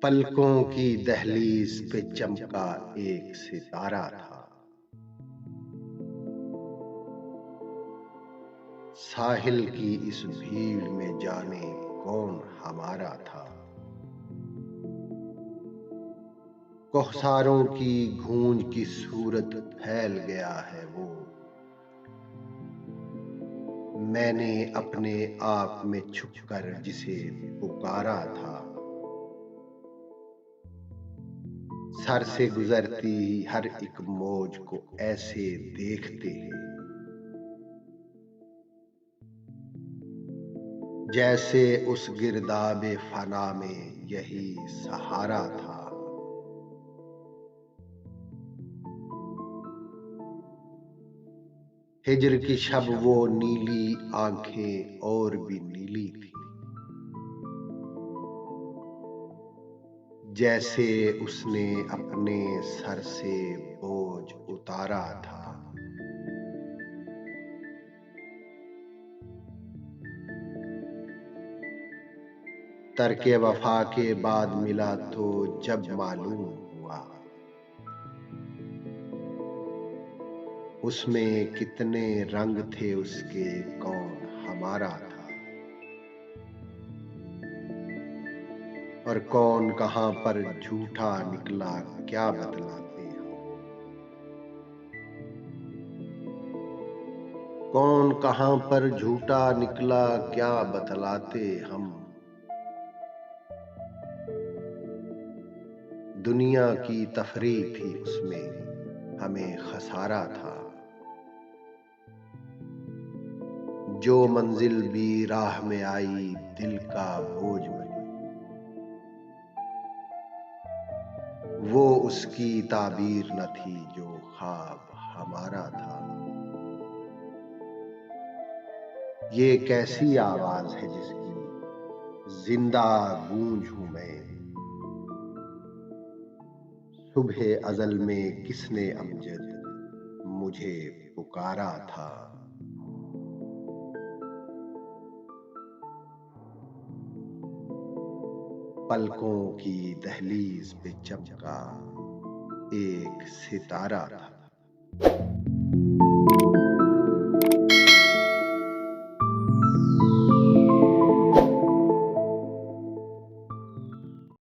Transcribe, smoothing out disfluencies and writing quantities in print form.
पलकों की दहलीज पे चमका एक सितारा था। साहिल की इस भीड़ में जाने कौन हमारा था। कोहसारों की गूंज की सूरत फैल गया है वो। मैंने अपने आप में छुपकर जिसे पुकारा था। सर से गुजरती हर एक मौज को ऐसे देखते हैं जैसे उस गिरदाबे फना में यही सहारा था। हिज्र की शब वो नीली आंखें और भी नीली थी, जैसे उसने अपने सर से बोझ उतारा था। तरके वफा के बाद मिला तो जब मालूम हुआ उसमें कितने रंग थे उसके, कौन हमारा था और कौन कहां पर झूठा निकला क्या बतलाते हम। कौन कहां पर झूठा निकला क्या बतलाते हम। दुनिया की तफरीह थी उसमें, हमें खसारा था। जो मंजिल भी राह में आई दिल का बोझ बनी, वो उसकी ताबीर न थी जो ख्वाब हमारा था। ये कैसी आवाज है जिसकी जिंदा गूंज हूं मैं। सुबह अजल में किसने अमजद मुझे पुकारा था। पलकों की दहलीज पे चमका एक सितारा था।